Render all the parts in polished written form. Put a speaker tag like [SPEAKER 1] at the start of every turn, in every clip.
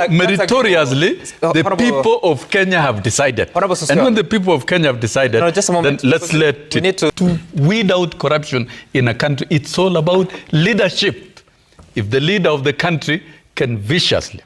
[SPEAKER 1] meritoriously, the people of Kenya have decided. And when the people of Kenya have decided, then let's to weed out corruption in a country. It's all about leadership. If the leader of the country can viciously,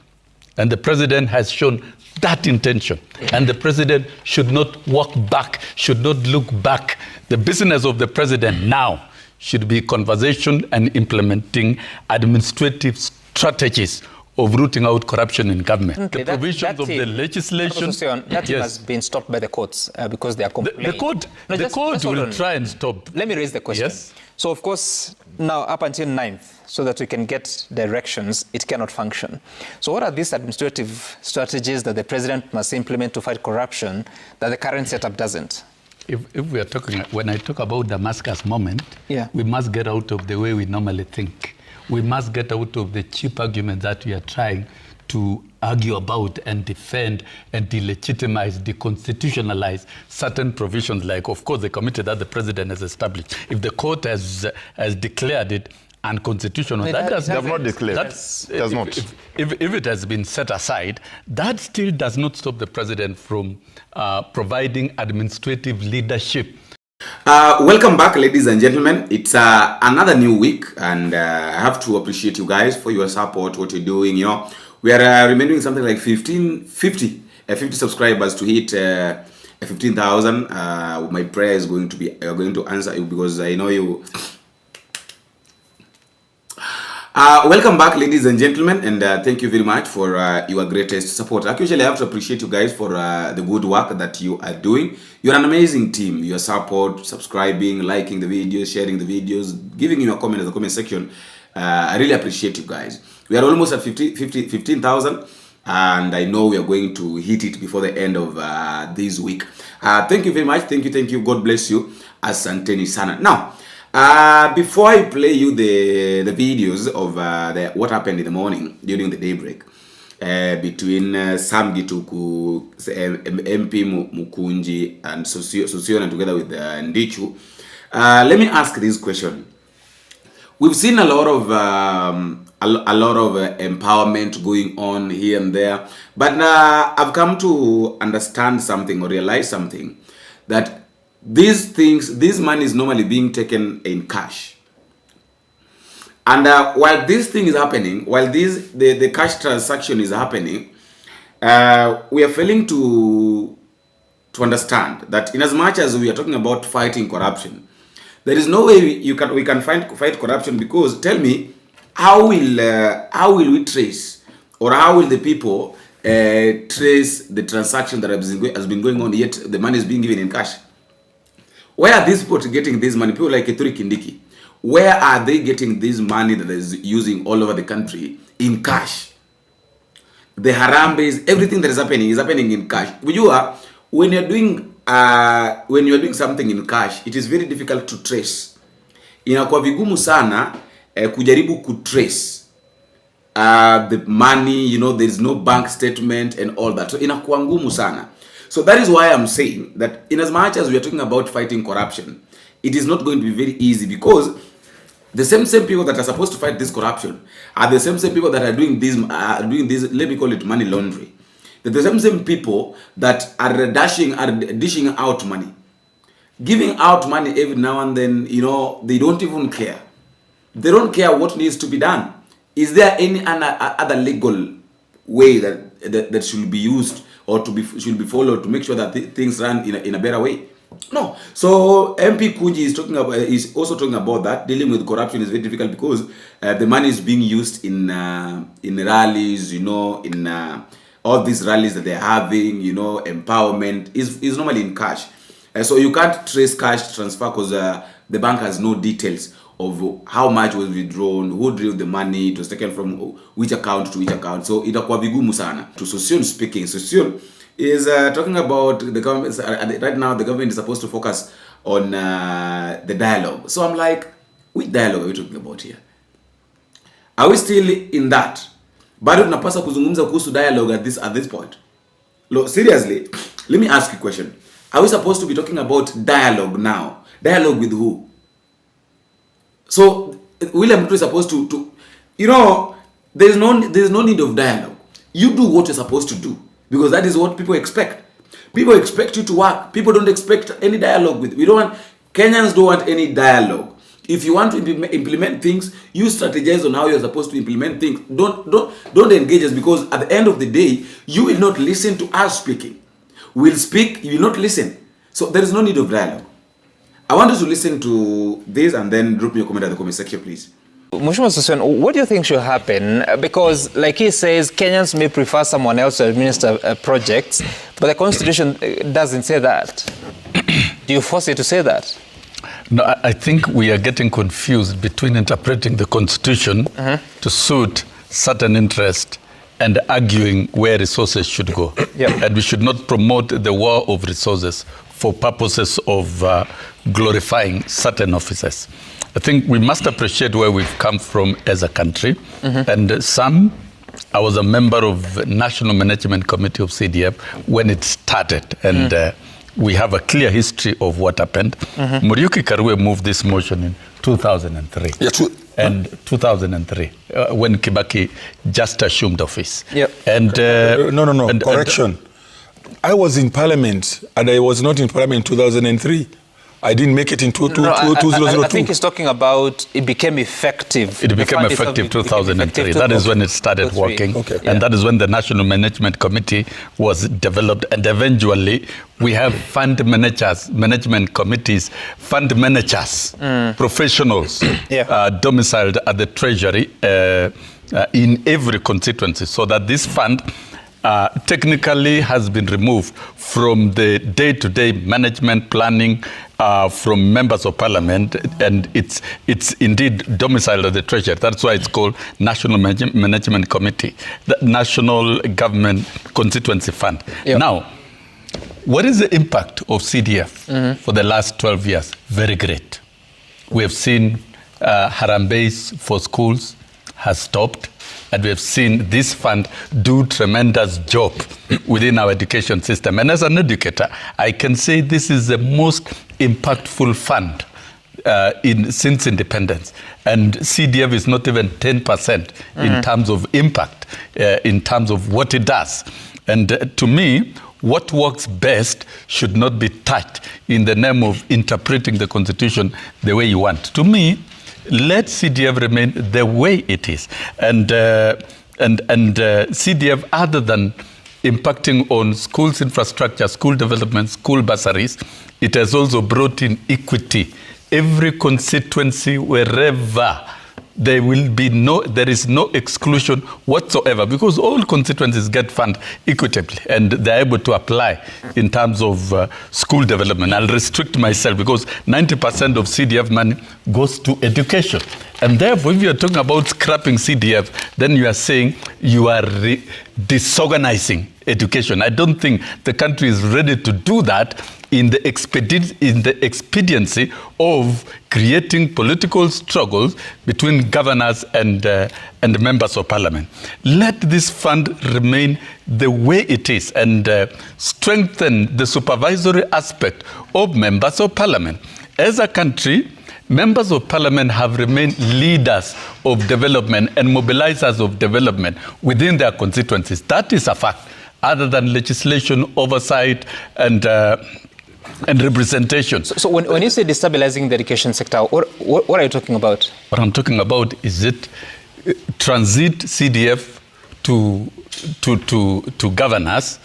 [SPEAKER 1] and the president has shown that intention, and the president should not walk back, should not look back. The business of the president now should be conversation and implementing administrative strategies of rooting out corruption in government.
[SPEAKER 2] Okay,
[SPEAKER 1] the provisions of the legislation.
[SPEAKER 2] That has been stopped by the courts because they are complaining.
[SPEAKER 1] The court will try and stop.
[SPEAKER 2] Let me raise the question.
[SPEAKER 1] Yes.
[SPEAKER 2] So, of course, now up until 9th, so that we can get directions, it cannot function. So what are these administrative strategies that the president must implement to fight corruption that the current setup doesn't?
[SPEAKER 1] If we are talking, when I talk about Damascus moment, we must get out of the way we normally think. We must get out of the cheap arguments that we are trying to argue about and defend and delegitimize, deconstitutionalize certain provisions, like, of course, the committee that the president has established. If the court has declared it unconstitutional, that does
[SPEAKER 3] not declare. Does not.
[SPEAKER 1] If it has been set aside, that still does not stop the president from providing administrative leadership.
[SPEAKER 4] Welcome back, ladies and gentlemen. It's another new week, and I have to appreciate you guys for your support, what you're doing. You know, we are remaining something like 50 subscribers to hit 15,000. My prayer is going to answer you, because I know you. Welcome back, ladies and gentlemen, and thank you very much for your greatest support. Actually, I have to appreciate you guys for the good work that you are doing. You're an amazing team. Your support, subscribing, liking the videos, sharing the videos, giving your comment in the comment section. I really appreciate you guys. We are almost at 15,000, and I know we are going to hit it before the end of this week. Thank you very much. Thank you. God bless you. Asanteni sana. Now, before I play you the videos of what happened in the morning during the daybreak between Sam Gituku, MP Mukunji, and Sossion, and together with Ndichu, let me ask this question. We've seen a lot of empowerment going on here and there, but I've come to understand something, or realize something, that this money is normally being taken in cash. And while this thing is happening, while the cash transaction is happening, we are failing to understand that in as much as we are talking about fighting corruption, there is no way we can fight corruption, because tell me, how will we trace, or how will the people trace the transaction that has been going on, yet the money is being given in cash? Where are these people getting this money? People like Kithure Kindiki, where are they getting this money that is using all over the country in cash? The Harambes, everything that is happening in cash. When you're doing something in cash, it is very difficult to trace. Inakuwa vigumu sana kujaribu kutrace the money. You know, there is no bank statement and all that. So inakuwa ngumu sana. So that is why I'm saying that in as much as we are talking about fighting corruption, it is not going to be very easy, because the same people that are supposed to fight this corruption are the same people that are doing this, let me call it money laundering. They're the same people that are dishing out money, giving out money every now and then. You know, they don't even care. They don't care what needs to be done. Is there any other legal way that should be used, or should be followed, to make sure that things run in a better way? No. So MP Kunji is also talking about that. Dealing with corruption is very difficult, because the money is being used in rallies, you know, in all these rallies that they're having, you know, empowerment is normally in cash. So you can't trace cash transfer, because the bank has no details of how much was withdrawn, who drew the money, it was taken from which account to which account. So itakuwa vigumu sana. To Sossion speaking, Sossion is talking about the government. Right now, the government is supposed to focus on the dialogue. So I'm like, which dialogue are we talking about here? Are we still in that? Bado tunapaswa kuzungumza kuhusu dialogue at this point? Look, seriously, let me ask you a question. Are we supposed to be talking about dialogue now? Dialogue with who? So William Ruto is supposed to, you know, there's no need of dialogue. you do what you're supposed to do, because that is what people expect. People expect you to work. People don't expect any dialogue with. Kenyans don't want any dialogue. If you want to implement things, you strategize on how you're supposed to implement things. Don't engage us, because at the end of the day, you will not listen to us speaking. We'll speak, you will not listen. So there is no need of dialogue. I want you to listen to this and then drop me a comment at the comment section, please.
[SPEAKER 2] Mheshimiwa Sossion, what do you think should happen? Because, like he says, Kenyans may prefer someone else to administer projects, but the Constitution doesn't say that. Do you force it to say that?
[SPEAKER 1] No, I think we are getting confused between interpreting the Constitution to suit certain interest and arguing where resources should go.
[SPEAKER 2] Yep.
[SPEAKER 1] And we should not promote the war of resources for purposes of glorifying certain officers. I think we must appreciate where we've come from as a country. And I was a member of National Management Committee of CDF when it started. And we have a clear history of what happened. Muriuki Karue moved this motion in 2003.
[SPEAKER 3] Yeah,
[SPEAKER 1] 2003, when Kibaki just assumed office.
[SPEAKER 2] Yep.
[SPEAKER 1] And
[SPEAKER 3] no, correction. I was in Parliament, and I was not in Parliament in 2003. I didn't make it in 2002.
[SPEAKER 2] I think he's talking about it became effective.
[SPEAKER 1] It became effective 2003. That is when it started working.
[SPEAKER 3] Okay.
[SPEAKER 1] And that is when the National Management Committee was developed. And eventually, we have fund managers, management committees, fund managers, professionals domiciled at the Treasury in every constituency, so that this fund technically has been removed from the day-to-day management planning from members of parliament, and it's indeed domiciled at the Treasury. That's why it's called National Management Committee, the National Government Constituency Fund.
[SPEAKER 2] Yep.
[SPEAKER 1] Now, what is the impact of CDF for the last 12 years? Very great. We have seen Harambees for schools has stopped, and we have seen this fund do tremendous job within our education system. And as an educator, I can say this is the most impactful fund since independence. And CDF is not even 10% in terms of impact, in terms of what it does. And to me, what works best should not be touched in the name of interpreting the Constitution the way you want. To me, let CDF remain the way it is. And CDF, other than impacting on schools infrastructure, school development, school bursaries, it has also brought in equity. Every constituency, wherever there is no exclusion whatsoever, because all constituencies get funded equitably and they're able to apply in terms of school development. I'll restrict myself because 90% of CDF money goes to education. And therefore, if you're talking about scrapping CDF, then you are saying you are disorganizing education. I don't think the country is ready to do that in the expediency of creating political struggles between governors and members of parliament. Let this fund remain the way it is and strengthen the supervisory aspect of members of parliament. As a country, members of parliament have remained leaders of development and mobilizers of development within their constituencies. That is a fact, other than legislation, oversight, and representation.
[SPEAKER 2] So when you say destabilizing the education sector, what are you talking about?
[SPEAKER 1] What I'm talking about is it transit CDF to governors,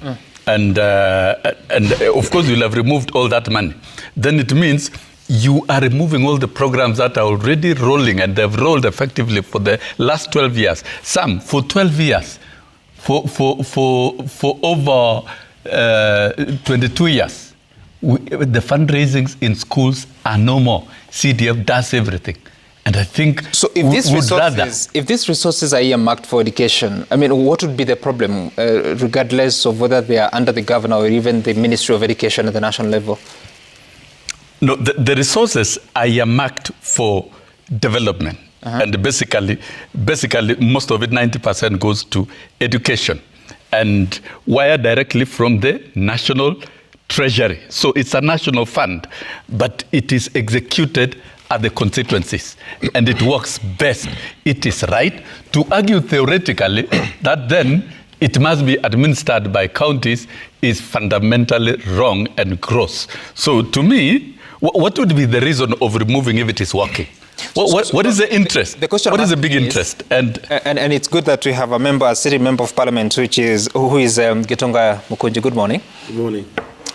[SPEAKER 1] and of course you'll have removed all that money. Then it means you are removing all the programs that are already rolling, and they've rolled effectively for the last 12 years. Some for 12 years, for over 22 years. The fundraisings in schools are no more. CDF does everything. And I think
[SPEAKER 2] so. If these resources are earmarked for education, I mean, what would be the problem, regardless of whether they are under the governor or even the Ministry of Education at the national level?
[SPEAKER 1] No, the resources are earmarked for development. And basically, most of it, 90% goes to education and wired directly from the National Treasury. So it's a national fund, but it is executed at the constituencies, and it works best. It is right to argue theoretically that then it must be administered by counties is fundamentally wrong and gross. So to me, what would be the reason of removing if it is working? What is the interest? What is the big interest? And
[SPEAKER 2] it's good that we have a sitting member of parliament, who is Gitunga Mukunji. Good morning.
[SPEAKER 5] Good morning.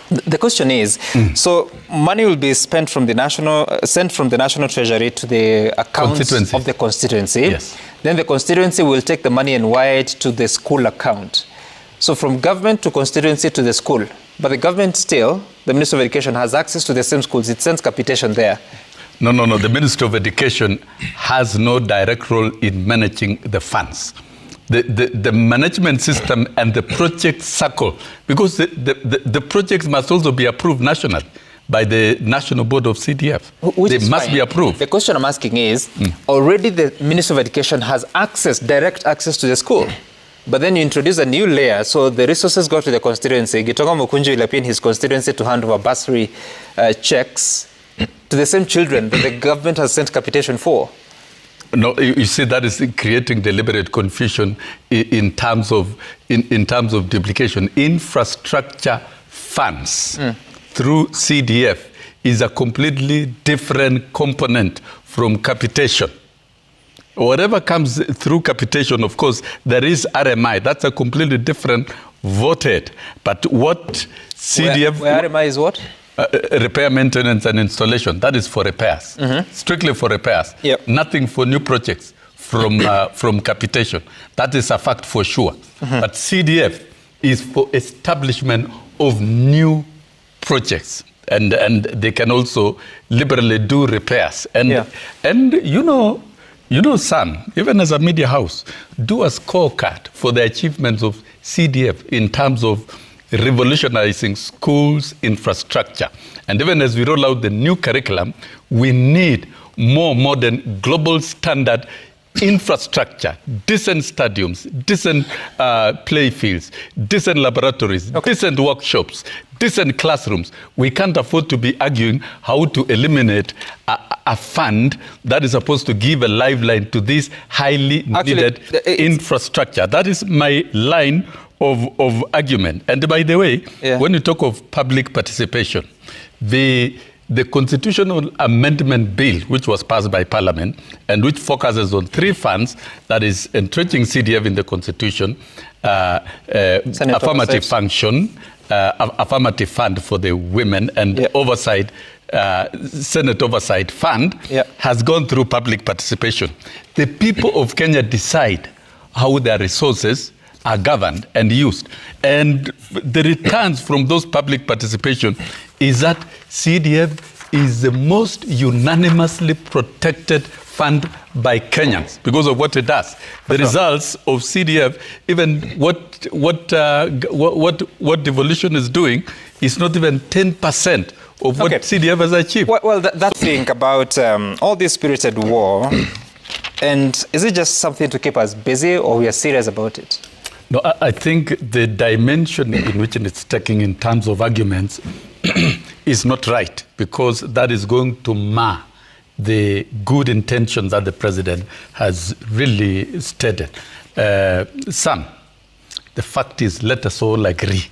[SPEAKER 2] The question is, so money will be spent from sent from the national treasury to the accounts of the constituency.
[SPEAKER 1] Yes.
[SPEAKER 2] Then the constituency will take the money and wire it to the school account. So from government to constituency to the school. But the government still, the Minister of Education, has access to the same schools. It sends capitation there.
[SPEAKER 1] No. The Minister of Education has no direct role in managing the funds. The management system and the project circle, because the projects must also be approved nationally by the National Board of CDF. They must be approved.
[SPEAKER 2] The question I'm asking is, already the Minister of Education has direct access to the school. But then you introduce a new layer, so the resources go to the constituency. Gitonga Mukunji will appear in his constituency to hand over bursary checks to the same children that the government has sent capitation for.
[SPEAKER 1] No, you see, that is creating deliberate confusion in terms of duplication. Infrastructure funds through CDF is a completely different component from capitation. Whatever comes through capitation, of course, there is RMI. That's a completely different voted. But what CDF...
[SPEAKER 2] Where RMI is what?
[SPEAKER 1] Repair, maintenance, and installation. That is for repairs. Strictly for repairs.
[SPEAKER 2] Yep.
[SPEAKER 1] Nothing for new projects from capitation. That is a fact for sure. But CDF is for establishment of new projects. And they can also liberally do repairs. And you know, Sam, even as a media house, do a scorecard for the achievements of CDF in terms of revolutionizing schools infrastructure. And even as we roll out the new curriculum, we need more modern global standard infrastructure, decent stadiums, decent play fields, decent laboratories, decent workshops, decent classrooms. We can't afford to be arguing how to eliminate a fund that is supposed to give a lifeline to this highly needed infrastructure. That is my line of argument. And by the way, when you talk of public participation, the constitutional amendment bill, which was passed by Parliament and which focuses on 3 funds, that is entrenching CDF in the Constitution, affirmative function, affirmative fund for the women, and oversight, Senate oversight fund, has gone through public participation. The people of Kenya decide how their resources are governed and used. And the returns from those public participation is that CDF is the most unanimously protected fund by Kenyans because of what it does. The results of CDF, even what devolution is doing, is not even 10% of what CDF has achieved.
[SPEAKER 2] Well, that thing about all this spirited war, and is it just something to keep us busy, or we are serious about it?
[SPEAKER 1] No, I think the dimension in which it's taking in terms of arguments is not right, because that is going to mar the good intentions that the president has really stated. Sam, the fact is, let us all agree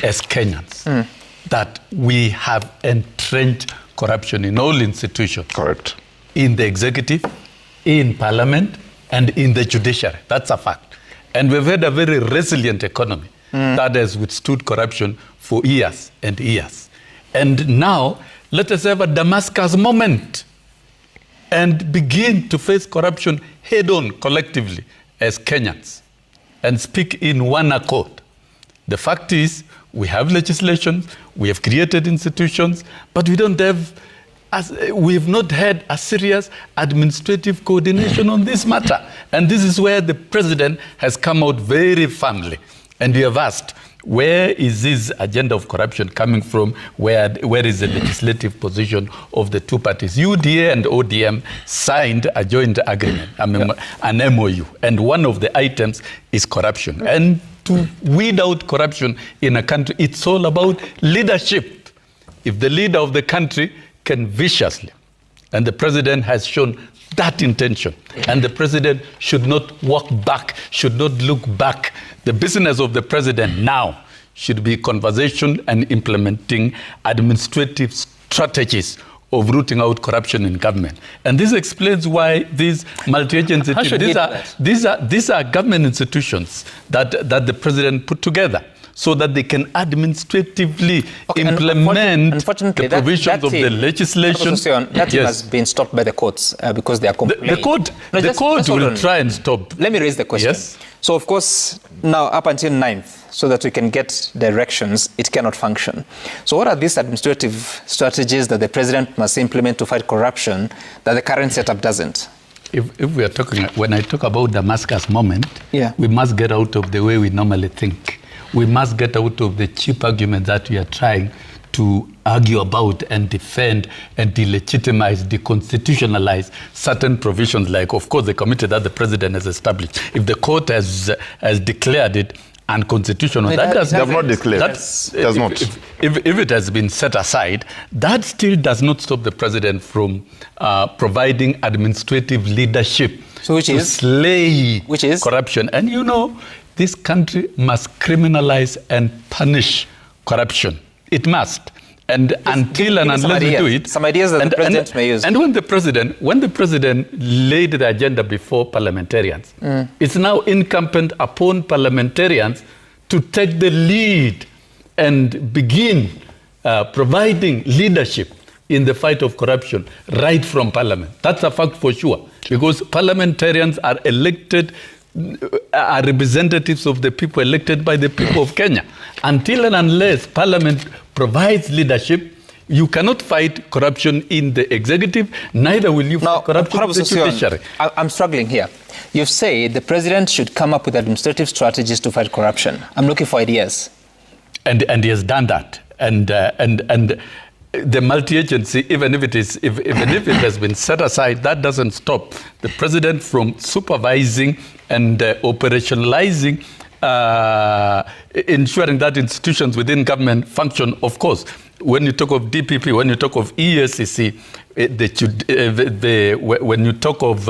[SPEAKER 1] as Kenyans that we have entrenched corruption in all institutions.
[SPEAKER 5] Correct.
[SPEAKER 1] In the executive, in parliament, and in the judiciary. That's a fact. And we've had a very resilient economy that has withstood corruption for years and years. And now, let us have a Damascus moment and begin to face corruption head-on collectively as Kenyans and speak in one accord. The fact is, we have legislation, we have created institutions, but we have not had a serious administrative coordination on this matter. And this is where the president has come out very firmly. And we have asked, where is this agenda of corruption coming from? Where is the legislative position of the 2 parties? UDA and ODM signed a joint agreement, an MOU. And one of the items is corruption. And to weed out corruption in a country, it's all about leadership. If the leader of the country can viciously, and the president has shown that intention. And the president should not walk back, should not look back. The business of the president now should be conversation and implementing administrative strategies of rooting out corruption in government. And this explains why these multi-agency teams, these are government institutions that the president put together so that they can administratively implement the provisions of the legislation.
[SPEAKER 2] That has been stopped by the courts because they are complaining.
[SPEAKER 1] The court will try and stop.
[SPEAKER 2] Let me raise the question.
[SPEAKER 1] Yes.
[SPEAKER 2] So, of course, now up until 9th, so that we can get directions, it cannot function. So what are these administrative strategies that the president must implement to fight corruption that the current setup doesn't?
[SPEAKER 1] If we are talking, when I talk about Damascus moment, we must get out of the way we normally think. We must get out of the cheap arguments that we are trying to argue about and defend and delegitimize, deconstitutionalize certain provisions, like, of course, the committee that the president has established. If the court has declared it unconstitutional, that does
[SPEAKER 5] not declare. Does not.
[SPEAKER 1] If it has been set aside, that still does not stop the president from providing administrative leadership to slay corruption. And you know, this country must criminalize and punish corruption. It must. And until and unless we do it,
[SPEAKER 2] some ideas that the president may use.
[SPEAKER 1] And when the president laid the agenda before parliamentarians, it's now incumbent upon parliamentarians to take the lead and begin providing leadership in the fight of corruption right from parliament. That's a fact for sure, because parliamentarians are elected, are representatives of the people, elected by the people of Kenya. Until and unless Parliament provides leadership, you cannot fight corruption in the executive, neither will you fight corruption in the judiciary.
[SPEAKER 2] I'm struggling here. You've said the president should come up with administrative strategies to fight corruption. I'm looking for ideas.
[SPEAKER 1] And he has done that. And the multi-agency, even if it has been set aside, that doesn't stop the president from supervising and operationalizing, ensuring that institutions within government function. Of course, when you talk of DPP, when you talk of EACC, when you talk of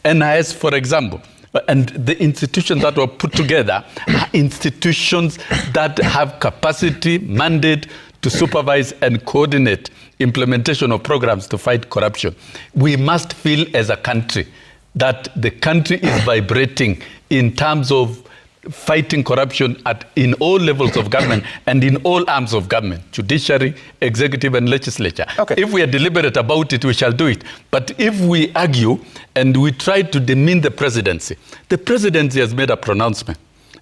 [SPEAKER 1] NIS, for example, and the institutions that were put together are institutions that have capacity, mandate to supervise and coordinate implementation of programs to fight corruption. We must feel as a country that the country is vibrating in terms of fighting corruption in all levels of government and in all arms of government, judiciary, executive and legislature. Okay. If we are deliberate about it, we shall do it. But if we argue and we try to demean the presidency has made a pronouncement.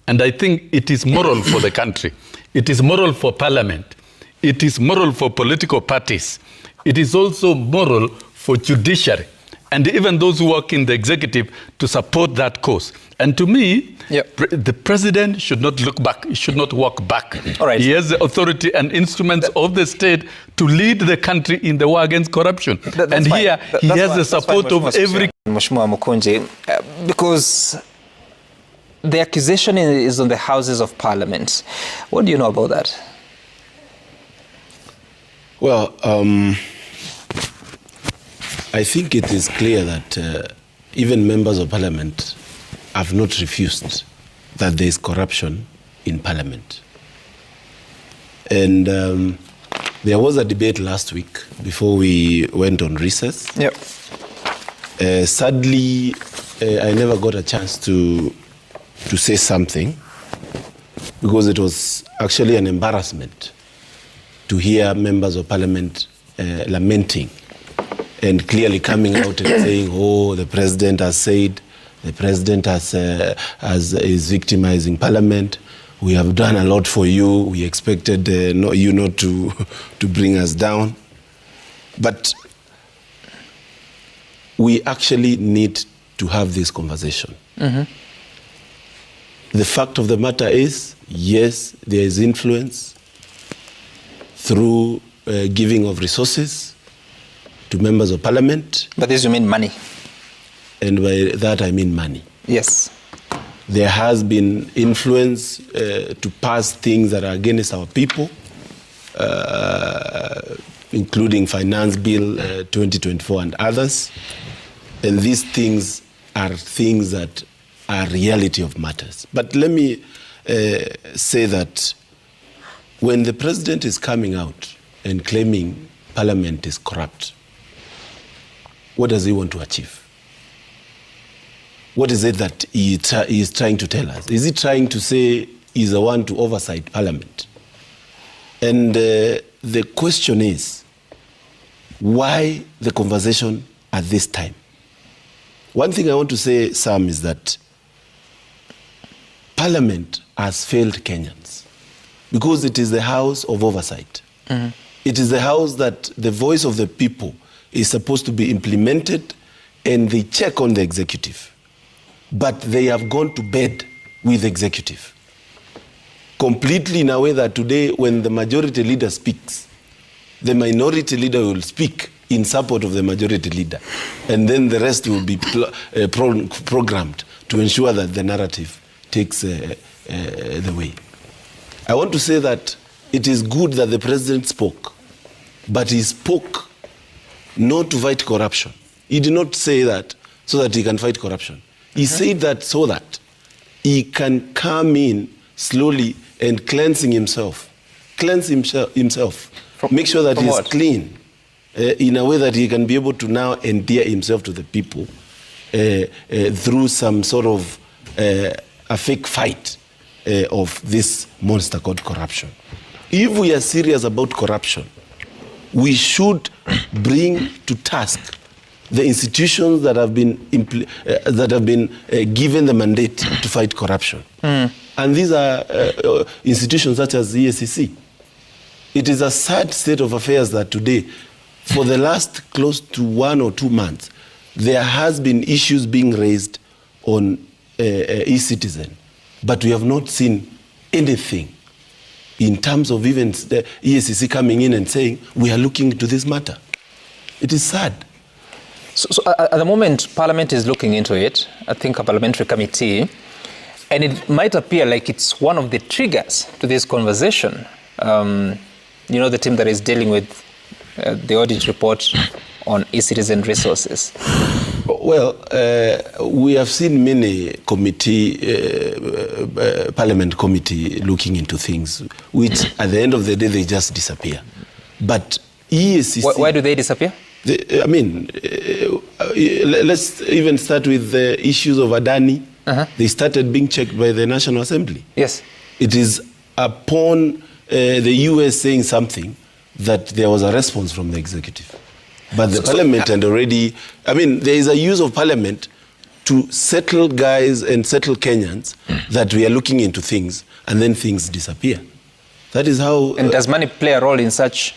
[SPEAKER 1] And I think it is moral for the country. It is moral for parliament. It is moral for political parties. It is also moral for judiciary and even those who work in the executive to support that cause. And to me, the president should not look back. He should not walk back. All right. He has the authority and instruments of the state to lead the country in the war against corruption. And here, he has the support of every...
[SPEAKER 2] Mheshimiwa Mukunji, because the accusation is on the Houses of Parliament. What do you know about that?
[SPEAKER 6] Well, I think it is clear that even members of parliament have not refused that there is corruption in parliament. And there was a debate last week before we went on recess.
[SPEAKER 2] Yep.
[SPEAKER 6] Sadly, I never got a chance to say something because it was actually an embarrassment to hear members of parliament lamenting and clearly coming out and saying, oh, the president has said, the president is victimizing parliament. We have done a lot for you. We expected you not to bring us down. But we actually need to have this conversation. Mm-hmm. The fact of the matter is, yes, there is influence through giving of resources to members of parliament.
[SPEAKER 2] But this you mean money?
[SPEAKER 6] And by that I mean money.
[SPEAKER 2] Yes.
[SPEAKER 6] There has been influence to pass things that are against our people, including Finance Bill 2024 and others. And these things are things that are reality of matters. But let me say that when the president is coming out and claiming Parliament is corrupt, what does he want to achieve? What is it that he is trying to tell us? Is he trying to say he's the one to oversight Parliament? And the question is, why the conversation at this time? One thing I want to say, Sam, is that Parliament has failed Kenyans because it is the house of oversight. Mm-hmm. It is the house that the voice of the people is supposed to be implemented, and they check on the executive. But they have gone to bed with the executive completely, in a way that today when the majority leader speaks, the minority leader will speak in support of the majority leader, and then the rest will be programmed to ensure that the narrative takes the way. I want to say that it is good that the president spoke, but he spoke not to fight corruption. He did not say that so that he can fight corruption. He said that so that he can come in slowly and cleanse himself, make sure that he's clean, in a way that he can be able to now endear himself to the people through some sort of a fake fight of this monster called corruption. If we are serious about corruption, we should bring to task the institutions that have been given the mandate to fight corruption. And these are institutions such as the EACC. It is a sad state of affairs that today, for the last close to 1 or 2 months, there has been issues being raised on e-citizen, but we have not seen anything in terms of even the EACC coming in and saying, we are looking into this matter. It is sad.
[SPEAKER 2] So at the moment, Parliament is looking into it, I think a parliamentary committee, and it might appear like it's one of the triggers to this conversation. You know, the team that is dealing with the audit report on e-citizen resources.
[SPEAKER 6] Well, we have seen many Parliament committee looking into things, which at the end of the day, they just disappear. But EACC...
[SPEAKER 2] Why do they disappear?
[SPEAKER 6] Let's even start with the issues of Adani. They started being checked by the National Assembly.
[SPEAKER 2] Yes.
[SPEAKER 6] It is upon the US saying something that there was a response from the executive. But the Parliament had already... there is a use of Parliament to settle guys and settle Kenyans that we are looking into things, and then things disappear. That is how...
[SPEAKER 2] And does money play a role in such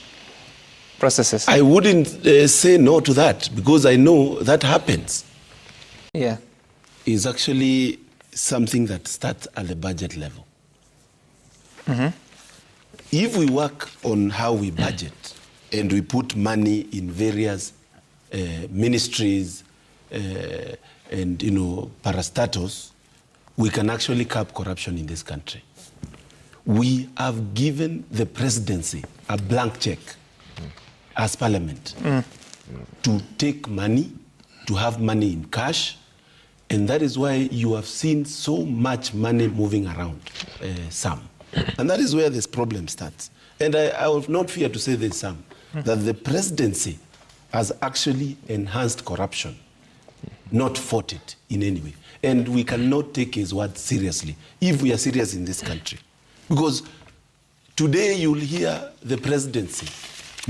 [SPEAKER 2] processes?
[SPEAKER 6] I wouldn't say no to that, because I know that happens.
[SPEAKER 2] Yeah.
[SPEAKER 6] It's actually something that starts at the budget level. If we work on how we budget and we put money in various ministries and parastatos, we can actually curb corruption in this country. We have given the presidency a blank check as Parliament to take money, to have money in cash, and that is why you have seen so much money moving around, Sam. And that is where this problem starts. And I will not fear to say this, Sam, that the presidency has actually enhanced corruption, not fought it in any way. And we cannot take his word seriously if we are serious in this country. Because today you'll hear the presidency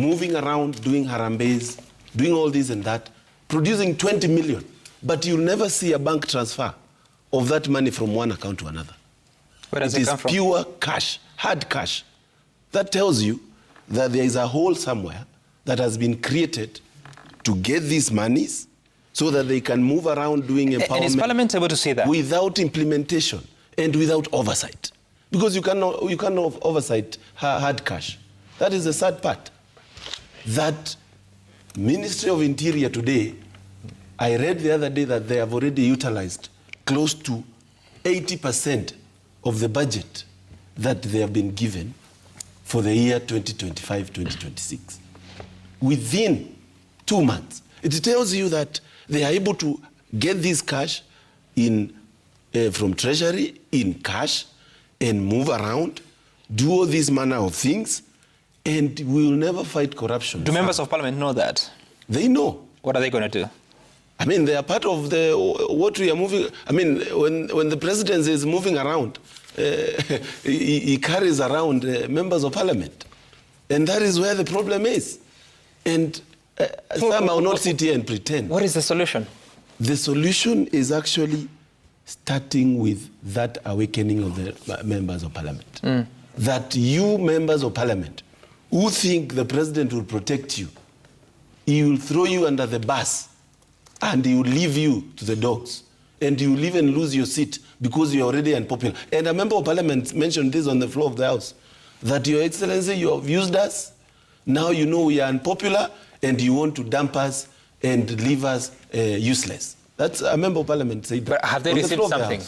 [SPEAKER 6] moving around, doing harambees, doing all this and that, producing 20 million, but you'll never see a bank transfer of that money from one account to another.
[SPEAKER 2] Where does it come from?
[SPEAKER 6] It is pure cash, hard cash. That tells you that there is a hole somewhere that has been created to get these monies so that they can move around doing empowerment.
[SPEAKER 2] And is Parliament able to say that?
[SPEAKER 6] Without implementation and without oversight. Because you cannot oversight hard cash. That is the sad part. That Ministry of Interior today, I read the other day that they have already utilized close to 80% of the budget that they have been given for the year 2025-2026. Within 2 months. It tells you that They are able to get this cash in from treasury in cash and move around, do all these manner of things, and we will never fight corruption.
[SPEAKER 2] Do members of parliament know that?
[SPEAKER 6] They know.
[SPEAKER 2] What are they going to do?
[SPEAKER 6] I mean, they are part of what we are moving. I mean, when the president is moving around, he carries around members of parliament. And that is where the problem is. And some will not sit here and pretend.
[SPEAKER 2] What is the solution?
[SPEAKER 6] The solution is actually starting with that awakening of the members of parliament. That you members of parliament who think the president will protect you, he will throw you under the bus and he will leave you to the dogs. And you will even lose your seat because you are already unpopular. And a member of parliament mentioned this on the floor of the house, that Your Excellency, you have used us, now you know we are unpopular and you want to dump us and leave us useless. That's a member of parliament said.
[SPEAKER 2] But have they received something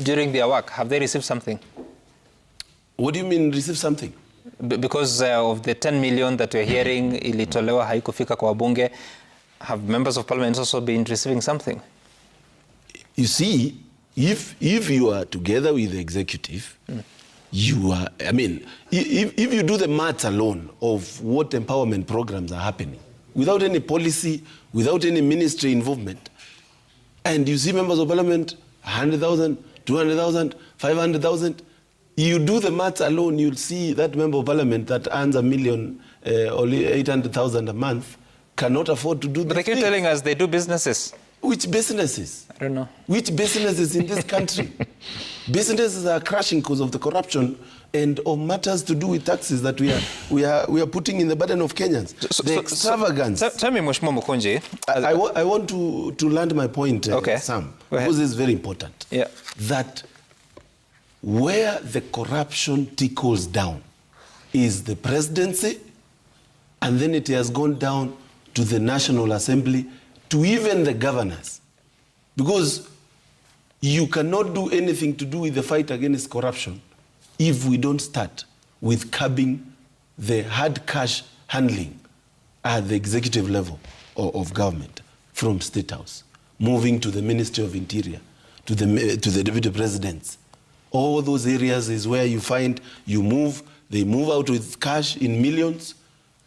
[SPEAKER 2] during their work? Have they received something?
[SPEAKER 6] What do you mean receive something?
[SPEAKER 2] Because of the 10 million that we're hearing ilitolewa haikufika kwa wabunge, have members of parliament also been receiving something?
[SPEAKER 6] You see, if you are together with the executive, you are, I mean, if you do the math alone of what empowerment programs are happening, without any policy, without any ministry involvement, and you see members of parliament, 100,000, 200,000, 500,000, you do the math alone, you'll see that member of parliament that earns $1 million or 800,000 a month cannot afford to do that.
[SPEAKER 2] But they keep telling us they do businesses.
[SPEAKER 6] Which businesses?
[SPEAKER 2] I don't know.
[SPEAKER 6] Which businesses in this country? Businesses are crashing because of the corruption and of matters to do with taxes that we are putting in the burden of Kenyans. The extravagance.
[SPEAKER 2] Tell me, Mheshimiwa Mukunji.
[SPEAKER 6] I want to land my point, Sam, because it's very important.
[SPEAKER 2] Yeah.
[SPEAKER 6] That where the corruption tickles down is the presidency, and then it has gone down to the National Assembly, to even the governors. Because you cannot do anything to do with the fight against corruption if we don't start with curbing the hard cash handling at the executive level of government, from State House, moving to the Ministry of Interior, to the Deputy Presidents. All those areas is where you find they move out with cash in millions.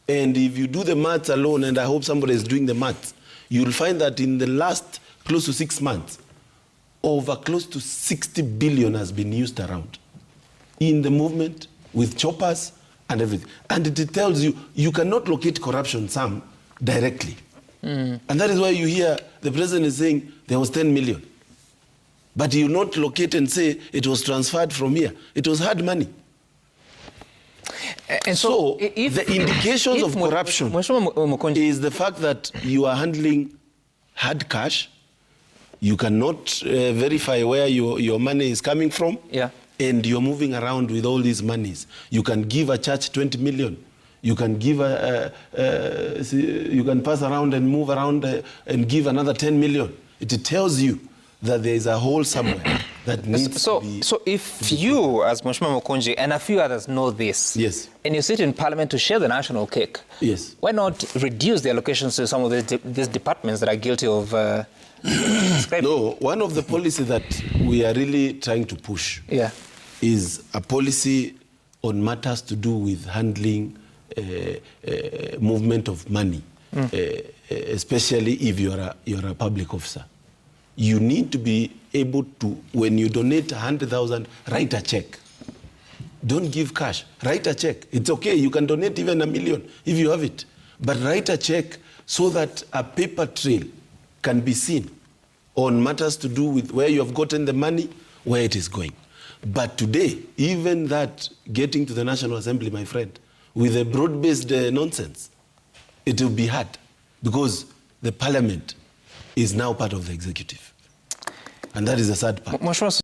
[SPEAKER 6] And if you do the maths alone, and I hope somebody is doing the maths, you'll find that in the last close to 6 months, over close to 60 billion has been used around in the movement with choppers and everything. And it tells you, you cannot locate corruption, Sam, directly. And that is why you hear the president is saying there was 10 million. But you not locate and say it was transferred from here. It was hard money. And so the indications of corruption is the fact that you are handling hard cash, you cannot verify where your money is coming from, and you're moving around with all these monies. You can give a church 20 million. You can give you can pass around and move around and give another 10 million. It tells you that there is a hole somewhere that needs to be...
[SPEAKER 2] So if you, as Mheshimiwa Mukunji, and a few others know this,
[SPEAKER 6] yes,
[SPEAKER 2] and you sit in parliament to share the national cake,
[SPEAKER 6] yes,
[SPEAKER 2] why not reduce the allocations to some of these departments that are guilty of...
[SPEAKER 6] No, one of the policies that we are really trying to push is a policy on matters to do with handling movement of money, especially if you're a public officer. You need to be able to, when you donate 100,000, write a check. Don't give cash. Write a check. It's okay. You can donate even $1 million if you have it. But write a check so that a paper trail can be seen on matters to do with where you have gotten the money, where it is going. But today, even that getting to the National Assembly, my friend, with a broad-based nonsense, it will be hard because the parliament is now part of the executive. And that is the sad part.